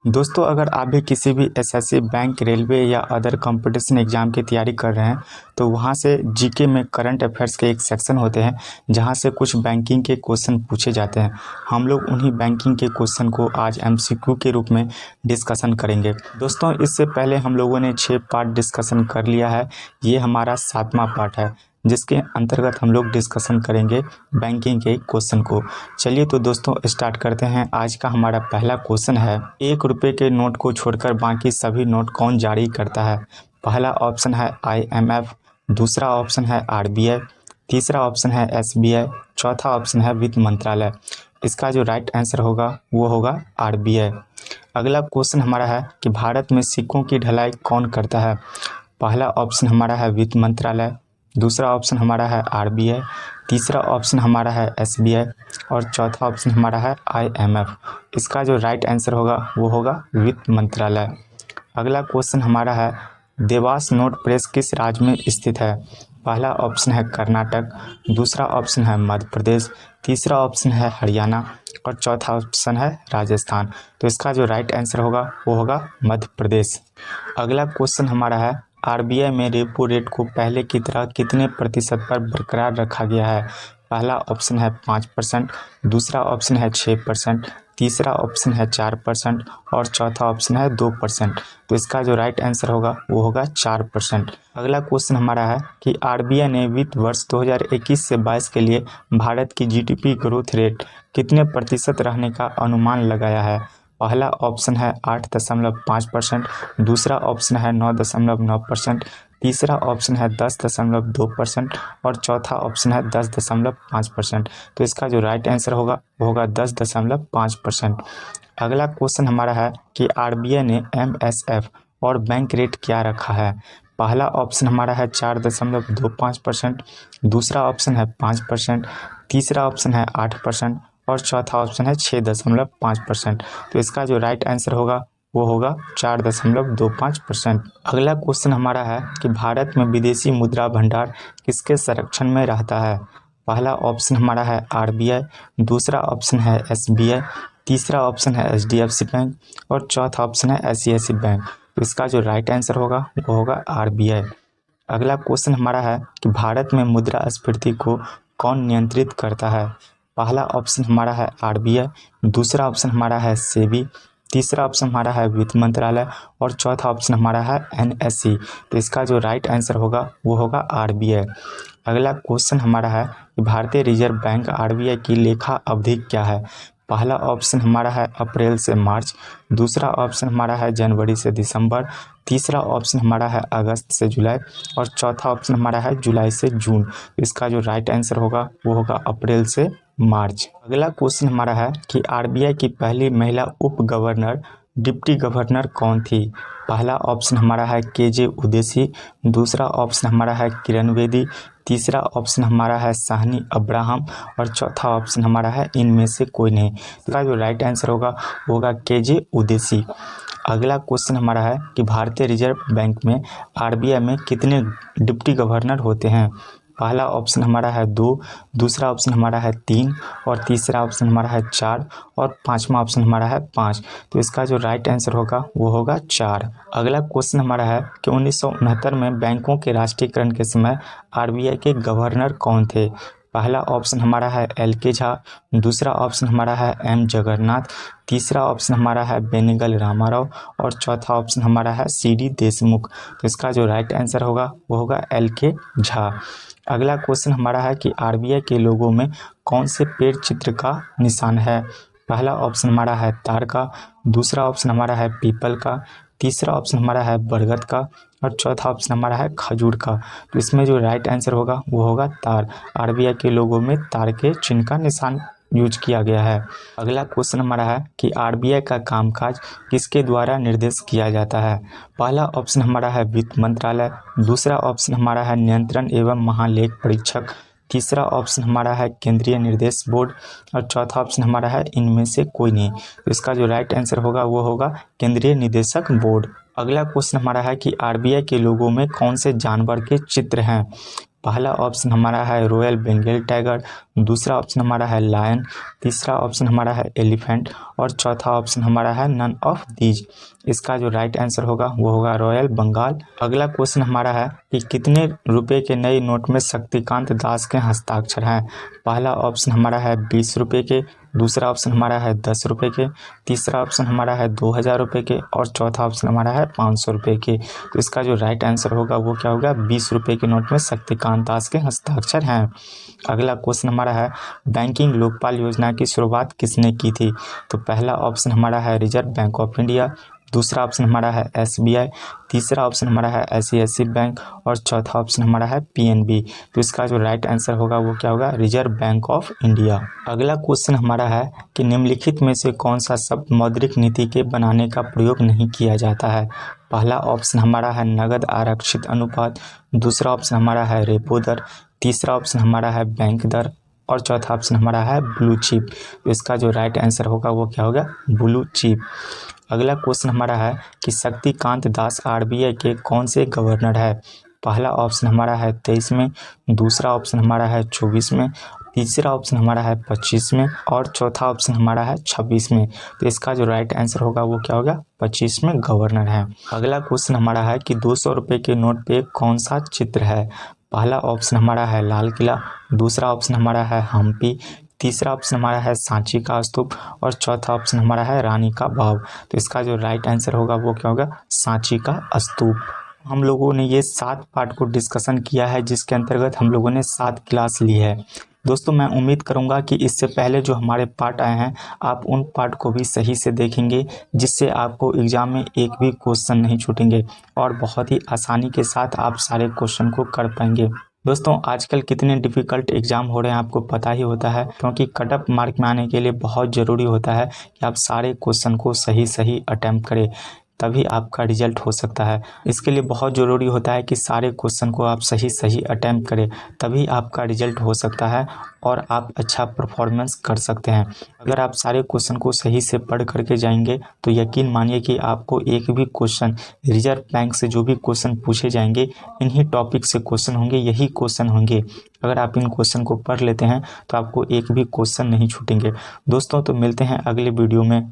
दोस्तों, अगर आप भी किसी भी एसएससी, बैंक, रेलवे या अदर कंपटीशन एग्ज़ाम की तैयारी कर रहे हैं तो वहाँ से जीके में करंट अफेयर्स के एक सेक्शन होते हैं जहाँ से कुछ बैंकिंग के क्वेश्चन पूछे जाते हैं। हम लोग उन्हीं बैंकिंग के क्वेश्चन को आज एमसीक्यू के रूप में डिस्कशन करेंगे। दोस्तों, इससे पहले हम लोगों ने 6 पार्ट डिस्कशन कर लिया है। ये हमारा 7वां पार्ट है जिसके अंतर्गत हम लोग डिस्कशन करेंगे बैंकिंग के क्वेश्चन को। चलिए तो दोस्तों स्टार्ट करते हैं। आज का हमारा पहला क्वेश्चन है, 1 रुपये के नोट को छोड़कर बाकी सभी नोट कौन जारी करता है? पहला ऑप्शन है IMF, दूसरा ऑप्शन है RBI, तीसरा ऑप्शन है SBI, चौथा ऑप्शन है वित्त मंत्रालय। इसका जो राइट आंसर होगा वो होगा RBI। अगला क्वेश्चन हमारा है कि भारत में सिक्कों की ढलाई कौन करता है? पहला ऑप्शन हमारा है वित्त मंत्रालय, दूसरा ऑप्शन हमारा है RBI, तीसरा ऑप्शन हमारा है SBI और चौथा ऑप्शन हमारा है IMF। इसका जो राइट आंसर होगा वो होगा वित्त मंत्रालय। अगला क्वेश्चन हमारा है, देवास नोट प्रेस किस राज्य में स्थित है? पहला ऑप्शन है कर्नाटक, दूसरा ऑप्शन है मध्य प्रदेश, तीसरा ऑप्शन है हरियाणा और चौथा ऑप्शन है राजस्थान। तो इसका जो राइट आंसर होगा वो होगा मध्य प्रदेश। अगला क्वेश्चन हमारा है, RBI में रेपो रेट को पहले की तरह कितने प्रतिशत पर बरकरार रखा गया है? पहला ऑप्शन है 5%, दूसरा ऑप्शन है 6%, तीसरा ऑप्शन है 4% और चौथा ऑप्शन है 2%। तो इसका जो राइट आंसर होगा वो होगा 4%। अगला क्वेश्चन हमारा है कि RBI ने वित्त वर्ष 2021 से 22 के लिए भारत की GDP ग्रोथ रेट कितने प्रतिशत रहने का अनुमान लगाया है? पहला ऑप्शन है 8.5%, दूसरा ऑप्शन है 9.9%, तीसरा ऑप्शन है 10.2% और चौथा ऑप्शन है 10.5%। तो इसका जो राइट आंसर होगा वो होगा 10.5%। अगला क्वेश्चन हमारा है कि RBI ने MSF और बैंक रेट क्या रखा है? पहला ऑप्शन हमारा है 4.25%, दूसरा ऑप्शन है 5%, तीसरा ऑप्शन है 8% और चौथा ऑप्शन है 6.5%। तो इसका जो राइट आंसर होगा वो होगा 4.25%। अगला क्वेश्चन हमारा है कि भारत में विदेशी मुद्रा भंडार किसके संरक्षण में रहता है? पहला ऑप्शन हमारा है RBI, दूसरा ऑप्शन है SBI, तीसरा ऑप्शन है HDFC बैंक और चौथा ऑप्शन है ICICI बैंक। तो इसका जो राइट आंसर होगा वो होगा RBI। अगला क्वेश्चन हमारा है कि भारत में मुद्रास्फीति को कौन नियंत्रित करता है? पहला ऑप्शन हमारा है RBI, दूसरा ऑप्शन हमारा है सेबी, तीसरा ऑप्शन हमारा है वित्त मंत्रालय और चौथा ऑप्शन हमारा है NSE। तो इसका जो राइट आंसर होगा वो होगा RBI। अगला क्वेश्चन हमारा है कि भारतीय रिजर्व बैंक RBI की लेखा अवधि क्या है? पहला ऑप्शन हमारा है अप्रैल से मार्च, दूसरा ऑप्शन हमारा है जनवरी से दिसंबर, तीसरा ऑप्शन हमारा है अगस्त से जुलाई और चौथा ऑप्शन हमारा है जुलाई से जून। इसका जो राइट आंसर होगा वो होगा अप्रैल से मार्च। अगला क्वेश्चन हमारा है कि RBI की पहली महिला उप गवर्नर डिप्टी गवर्नर कौन थी? पहला ऑप्शन हमारा है KJ उदेसी, दूसरा ऑप्शन हमारा है किरण बेदी, तीसरा ऑप्शन हमारा है शाहनी अब्राहम और चौथा ऑप्शन हमारा है इनमें से कोई नहीं। इसका जो राइट आंसर होगा वो होगा KJ उदेसी। अगला क्वेश्चन हमारा है कि भारतीय रिजर्व बैंक में RBI में कितने डिप्टी गवर्नर होते हैं? पहला ऑप्शन हमारा है 2, दूसरा ऑप्शन हमारा है 3 और तीसरा ऑप्शन हमारा है 4 और पांचवा ऑप्शन हमारा है 5। तो इसका जो राइट आंसर होगा वो होगा 4। अगला क्वेश्चन हमारा है कि 1969 में बैंकों के राष्ट्रीयकरण के समय RBI के गवर्नर कौन थे? पहला ऑप्शन हमारा है LK झा, दूसरा ऑप्शन हमारा है M जगन्नाथ, तीसरा ऑप्शन हमारा है बेनेगल रामाराव और चौथा ऑप्शन हमारा है CD देशमुख। तो इसका जो राइट आंसर होगा वो होगा LK झा। अगला क्वेश्चन हमारा है कि RBI के लोगों में कौन से पेड़ चित्र का निशान है? पहला ऑप्शन हमारा है तार का, दूसरा ऑप्शन हमारा है पीपल का, तीसरा ऑप्शन हमारा है बरगद का और चौथा ऑप्शन हमारा है खजूर का। तो इसमें जो राइट आंसर होगा वो होगा तार। RBI के लोगों में तार के चिन्ह का निशान यूज किया गया है। अगला क्वेश्चन हमारा है कि RBI का कामकाज किसके द्वारा निर्देश किया जाता है? पहला ऑप्शन हमारा है वित्त मंत्रालय, दूसरा ऑप्शन हमारा है नियंत्रण एवं महालेख परीक्षक, तीसरा ऑप्शन हमारा है केंद्रीय निर्देश बोर्ड और चौथा ऑप्शन हमारा है इनमें से कोई नहीं। तो इसका जो राइट आंसर होगा वो होगा केंद्रीय निदेशक बोर्ड। अगला क्वेश्चन हमारा है कि RBI के लोगों में कौन से जानवर के चित्र हैं? पहला ऑप्शन हमारा है रॉयल बंगाल टाइगर, दूसरा ऑप्शन हमारा है लायन, तीसरा ऑप्शन हमारा है एलिफेंट और चौथा ऑप्शन हमारा है नन ऑफ दीज। इसका जो राइट आंसर होगा वो होगा रॉयल बंगाल। अगला क्वेश्चन हमारा है कि कितने रुपए के नए नोट में शक्तिकांत दास के हस्ताक्षर हैं। पहला ऑप्शन हमारा है 20 रुपये के, दूसरा ऑप्शन हमारा है 10 रुपये के, तीसरा ऑप्शन हमारा है 2000 रुपये के और चौथा ऑप्शन हमारा है 500 रुपये के। तो इसका जो राइट आंसर होगा वो क्या होगा, 20 रुपये के नोट में शक्तिकांत दास के हस्ताक्षर हैं। अगला क्वेश्चन हमारा है बैंकिंग लोकपाल योजना की शुरुआत किसने की थी। तो पहला ऑप्शन हमारा है रिजर्व बैंक ऑफ इंडिया, दूसरा ऑप्शन हमारा है SBI, तीसरा ऑप्शन हमारा है ICICI बैंक और चौथा ऑप्शन हमारा है PNB। तो इसका जो राइट आंसर होगा वो क्या होगा, रिजर्व बैंक ऑफ इंडिया। अगला क्वेश्चन हमारा है कि निम्नलिखित में से कौन सा शब्द मौद्रिक नीति के बनाने का प्रयोग नहीं किया जाता है। पहला ऑप्शन हमारा है नगद आरक्षित अनुपात, दूसरा ऑप्शन हमारा है रेपो दर, तीसरा ऑप्शन हमारा है बैंक दर और चौथा ऑप्शन हमारा है ब्लू चिप। तो इसका जो राइट आंसर होगा वो क्या होगा, ब्लू चिप। अगला क्वेश्चन हमारा है कि शक्तिकांत दास RBI के कौन से गवर्नर है। पहला ऑप्शन हमारा है 23 में, दूसरा ऑप्शन हमारा है 24 में, तीसरा ऑप्शन हमारा है 25 में और चौथा ऑप्शन हमारा है 26 में। तो इसका जो राइट आंसर होगा वो क्या होगा, 25 में गवर्नर है। अगला क्वेश्चन हमारा है कि 200 रुपये के नोट पे कौन सा चित्र है। पहला ऑप्शन हमारा है लाल किला, दूसरा ऑप्शन हमारा है हम्पी, तीसरा ऑप्शन हमारा है सांची का स्तूप और चौथा ऑप्शन हमारा है रानी का बाव। तो इसका जो राइट आंसर होगा वो क्या होगा, सांची का स्तूप। हम लोगों ने ये 7 पार्ट को डिस्कशन किया है जिसके अंतर्गत हम लोगों ने 7 क्लास ली है। दोस्तों मैं उम्मीद करूंगा कि इससे पहले जो हमारे पार्ट आए हैं आप उन पार्ट को भी सही से देखेंगे, जिससे आपको एग्ज़ाम में एक भी क्वेश्चन नहीं छूटेंगे और बहुत ही आसानी के साथ आप सारे क्वेश्चन को कर पाएंगे। दोस्तों आजकल कितने डिफ़िकल्ट एग्ज़ाम हो रहे हैं आपको पता ही होता है, क्योंकि कट ऑफ मार्क में आने के लिए बहुत ज़रूरी होता है कि आप सारे क्वेश्चन को सही अटैम्प्ट करें, तभी आपका रिजल्ट हो सकता है। इसके लिए बहुत ज़रूरी होता है कि सारे क्वेश्चन को आप सही अटैम्प्ट करें, तभी आपका रिजल्ट हो सकता है और आप अच्छा परफॉर्मेंस कर सकते हैं। अगर आप सारे क्वेश्चन को सही से पढ़ करके जाएंगे तो यकीन मानिए कि आपको एक भी क्वेश्चन, रिजर्व बैंक से जो भी क्वेश्चन पूछे जाएंगे इन्हीं टॉपिक से क्वेश्चन होंगे, यही क्वेश्चन होंगे। अगर आप इन क्वेश्चन को पढ़ लेते हैं तो आपको एक भी क्वेश्चन नहीं छूटेंगे। दोस्तों तो मिलते हैं अगले वीडियो में।